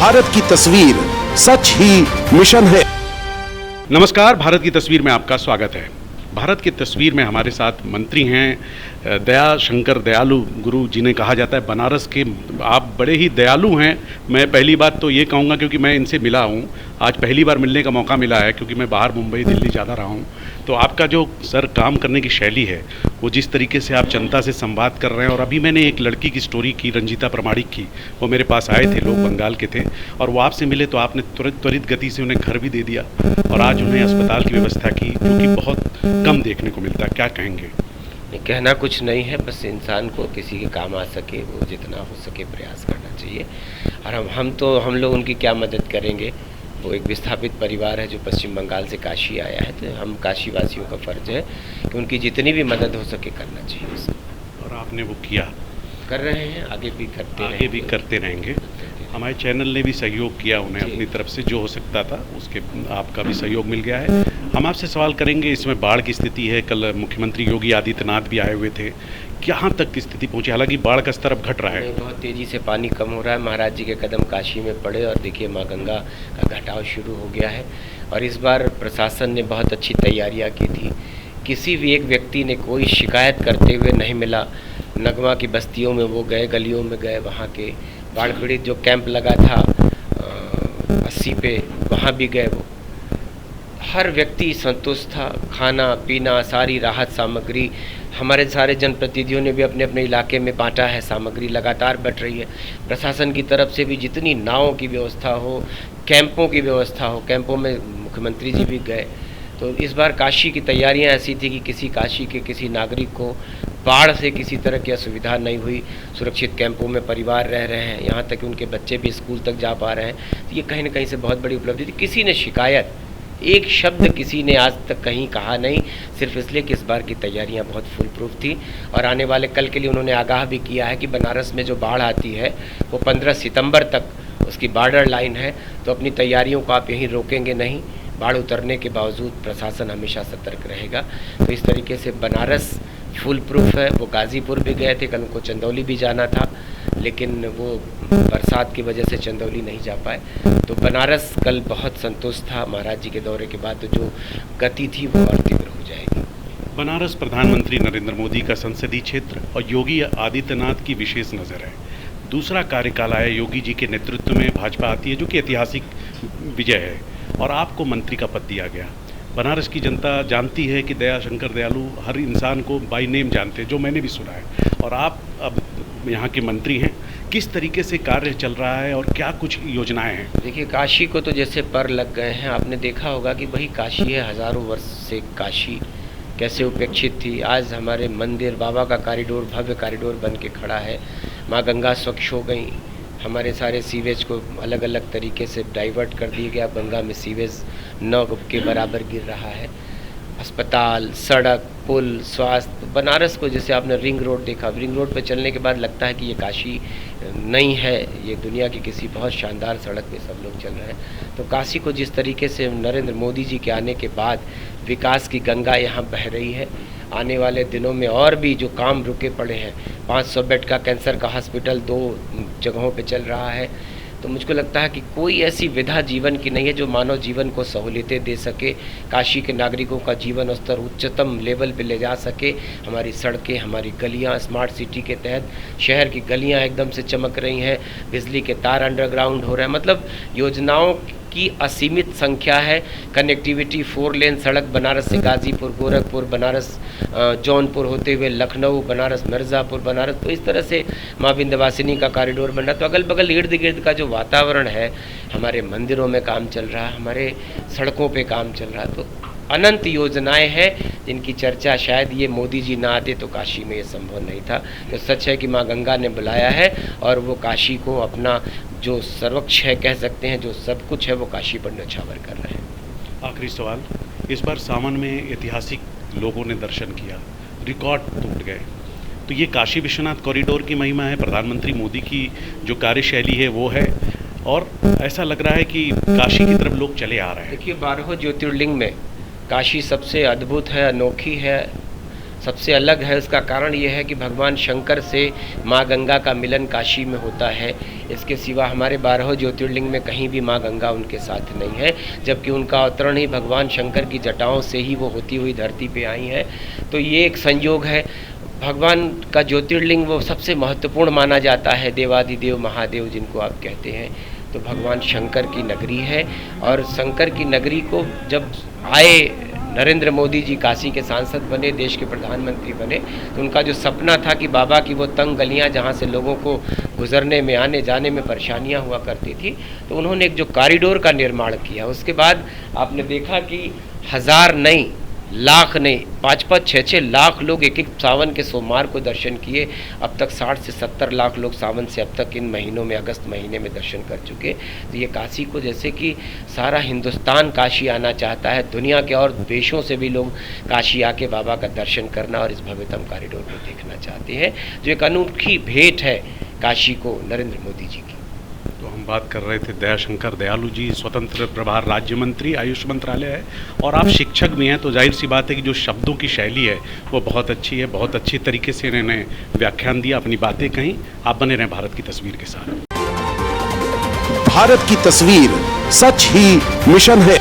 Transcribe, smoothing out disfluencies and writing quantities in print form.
भारत की तस्वीर सच ही मिशन है। नमस्कार, भारत की तस्वीर में आपका स्वागत है। भारत की तस्वीर में हमारे साथ मंत्री हैं दया शंकर दयालु गुरु, जिन्हें कहा जाता है बनारस के। आप बड़े ही दयालु हैं। मैं पहली बात तो ये कहूँगा क्योंकि मैं इनसे मिला हूँ, आज पहली बार मिलने का मौका मिला है क्योंकि मैं बाहर मुंबई दिल्ली ज़्यादा रहा हूँ। तो आपका जो सर काम करने की शैली है, वो जिस तरीके से आप जनता से संवाद कर रहे हैं, और अभी मैंने एक लड़की की स्टोरी की, रंजीता प्रमाणिक की, वो मेरे पास आए थे, लोग बंगाल के थे, और वो आपसे मिले तो आपने त्वरित गति से उन्हें घर भी दे दिया और आज उन्हें अस्पताल की व्यवस्था की, जो कि बहुत कम देखने को मिलता है। क्या कहेंगे? कहना कुछ नहीं है, बस इंसान को किसी के काम आ सके वो जितना हो सके प्रयास करना चाहिए। और हम लोग उनकी क्या मदद करेंगे। वो एक विस्थापित परिवार है जो पश्चिम बंगाल से काशी आया है, तो हम काशी वासियों का फ़र्ज है कि उनकी जितनी भी मदद हो सके करना चाहिए उसे। और आपने वो किया, कर रहे हैं, आगे भी करते रहेंगे। हमारे चैनल ने भी सहयोग किया उन्हें अपनी तरफ से, जो हो सकता था उसके आपका भी सहयोग मिल गया है। हम आपसे सवाल करेंगे, इसमें बाढ़ की स्थिति है, कल मुख्यमंत्री योगी आदित्यनाथ भी आए हुए थे, कहाँ तक की स्थिति पहुंची? हालांकि बाढ़ का स्तर अब घट रहा है, बहुत तेज़ी से पानी कम हो रहा है। महाराज जी के कदम काशी में पड़े और देखिए माँ गंगा का घटाव शुरू हो गया है। और इस बार प्रशासन ने बहुत अच्छी तैयारियाँ की थी। किसी भी एक व्यक्ति ने कोई शिकायत करते हुए नहीं मिला। नगमा की बस्तियों में वो गए, गलियों में गए, वहाँ के बाढ़ पीड़ित जो कैंप लगा था 80 पे, वहाँ भी गए। वो हर व्यक्ति संतुष्ट था। खाना पीना, सारी राहत सामग्री हमारे सारे जनप्रतिनिधियों ने भी अपने अपने इलाके में बांटा है। सामग्री लगातार बढ़ रही है। प्रशासन की तरफ से भी जितनी नावों की व्यवस्था हो, कैंपों की व्यवस्था हो, कैंपों में मुख्यमंत्री जी भी गए। तो इस बार काशी की तैयारियां ऐसी थी कि किसी काशी के किसी नागरिक को बाढ़ से किसी तरह की असुविधा नहीं हुई। सुरक्षित कैंपों में परिवार रह रहे हैं, यहाँ तक कि उनके बच्चे भी स्कूल तक जा पा रहे हैं। तो ये कहीं ना कहीं से बहुत बड़ी उपलब्धि थी। किसी ने शिकायत, एक शब्द किसी ने आज तक कहीं कहा नहीं, सिर्फ इसलिए कि इस बार की तैयारियां बहुत फुल प्रूफ थी। और आने वाले कल के लिए उन्होंने आगाह भी किया है कि बनारस में जो बाढ़ आती है वो 15 सितंबर तक उसकी बॉर्डर लाइन है, तो अपनी तैयारियों को आप यहीं रोकेंगे नहीं। बाढ़ उतरने के बावजूद प्रशासन हमेशा सतर्क रहेगा। तो इस तरीके से बनारस फुल प्रूफ है। वो गाज़ीपुर भी गए थे, कल उनको चंदौली भी जाना था, लेकिन वो बरसात की वजह से चंदौली नहीं जा पाए। तो बनारस कल बहुत संतुष्ट था। महाराज जी के दौरे के बाद तो जो गति थी वो और तीव्र हो जाएगी। बनारस प्रधानमंत्री नरेंद्र मोदी का संसदीय क्षेत्र और योगी आदित्यनाथ की विशेष नज़र है। दूसरा कार्यकाल आया योगी जी के नेतृत्व में, भाजपा आती है, जो कि ऐतिहासिक विजय है, और आपको मंत्री का पद दिया गया। बनारस की जनता जानती है कि दया शंकर दयालु हर इंसान को बाय नेम जानते हैं, जो मैंने भी सुना है, और आप अब यहाँ के मंत्री हैं। किस तरीके से कार्य चल रहा है और क्या कुछ योजनाएं हैं? देखिए, काशी को तो जैसे पर लग गए हैं। आपने देखा होगा कि वही काशी है। हज़ारों वर्ष से काशी कैसे उपेक्षित थी। आज हमारे मंदिर, बाबा का कॉरिडोर, भव्य कॉरिडोर बन के खड़ा है। माँ गंगा स्वच्छ हो गई। हमारे सारे सीवेज को अलग अलग तरीके से डाइवर्ट कर दिया गया। गंगा में सीवेज 9 के बराबर गिर रहा है। अस्पताल, सड़क, पुल, स्वास्थ्य, बनारस को जैसे आपने रिंग रोड देखा, रिंग रोड पर चलने के बाद लगता है कि ये काशी नहीं है, ये दुनिया की किसी बहुत शानदार सड़क पे सब लोग चल रहे हैं। तो काशी को जिस तरीके से नरेंद्र मोदी जी के आने के बाद विकास की गंगा यहाँ बह रही है। आने वाले दिनों में और भी जो काम रुके पड़े हैं, 500 बेड का कैंसर का हॉस्पिटल 2 जगहों पे चल रहा है। तो मुझको लगता है कि कोई ऐसी विधा जीवन की नहीं है जो मानव जीवन को सहूलियतें दे सके, काशी के नागरिकों का जीवन स्तर उच्चतम लेवल पे ले जा सके। हमारी सड़कें, हमारी गलियां, स्मार्ट सिटी के तहत शहर की गलियां एकदम से चमक रही हैं, बिजली के तार अंडरग्राउंड हो रहे हैं। मतलब योजनाओं की असीमित संख्या है। कनेक्टिविटी, 4 लेन सड़क बनारस से गाज़ीपुर, गोरखपुर, बनारस जौनपुर होते हुए लखनऊ, बनारस मिर्ज़ापुर, बनारस। तो इस तरह से माँ विंध्यवासिनी का कॉरिडोर बन रहा। तो अगल बगल इर्द गिर्द का जो वातावरण है, हमारे मंदिरों में काम चल रहा है, हमारे सड़कों पे काम चल रहा है। तो अनंत योजनाएं हैं जिनकी चर्चा शायद ये मोदी जी ना आते तो काशी में ये संभव नहीं था। तो सच है कि माँ गंगा ने बुलाया है और वो काशी को अपना जो सर्वोच्च है कह सकते हैं, जो सब कुछ है वो काशी पर न्यौछावर कर रहे हैं। आखिरी सवाल, इस बार सावन में ऐतिहासिक लोगों ने दर्शन किया, रिकॉर्ड टूट गए, तो ये काशी विश्वनाथ कॉरिडोर की महिमा है, प्रधानमंत्री मोदी की जो कार्यशैली है वो है, और ऐसा लग रहा है कि काशी की तरफ लोग चले आ रहे हैं। देखिए, 12 ज्योतिर्लिंग में काशी सबसे अद्भुत है, अनोखी है। सबसे अलग है। उसका कारण ये है कि भगवान शंकर से माँ गंगा का मिलन काशी में होता है। इसके सिवा हमारे 12 ज्योतिर्लिंग में कहीं भी माँ गंगा उनके साथ नहीं है, जबकि उनका अवतरण ही भगवान शंकर की जटाओं से ही वो होती हुई धरती पे आई हैं। तो ये एक संयोग है। भगवान का ज्योतिर्लिंग वो सबसे महत्वपूर्ण माना जाता है, देवादिदेव महादेव जिनको आप कहते हैं, तो भगवान शंकर की नगरी है। और शंकर की नगरी को जब आए नरेंद्र मोदी जी, काशी के सांसद बने, देश के प्रधानमंत्री बने, तो उनका जो सपना था कि बाबा की वो तंग गलियां जहां से लोगों को गुजरने में, आने जाने में परेशानियां हुआ करती थी, तो उन्होंने एक जो कॉरिडोर का निर्माण किया। उसके बाद आपने देखा कि 1000 नहीं, लाख नहीं, 5-5, 6-6 लाख लोग एक सावन के सोमवार को दर्शन किए। अब तक 60 से 70 लाख लोग सावन से अब तक इन महीनों में, अगस्त महीने में दर्शन कर चुके। तो ये काशी को जैसे कि सारा हिंदुस्तान काशी आना चाहता है, दुनिया के और देशों से भी लोग काशी आके बाबा का दर्शन करना और इस भव्यतम कॉरिडोर को देखना चाहते हैं, जो एक अनूठी भेंट है काशी को नरेंद्र मोदी जी की। तो हम बात कर रहे थे दयाशंकर दयालु जी, स्वतंत्र प्रभार राज्य मंत्री, आयुष मंत्रालय है, और आप शिक्षक भी हैं, तो जाहिर सी बात है कि जो शब्दों की शैली है वो बहुत अच्छी है। बहुत अच्छी तरीके से इन्होंने व्याख्यान दिया, अपनी बातें कहीं। आप बने रहें भारत की तस्वीर के साथ। भारत की तस्वीर सच ही मिशन है।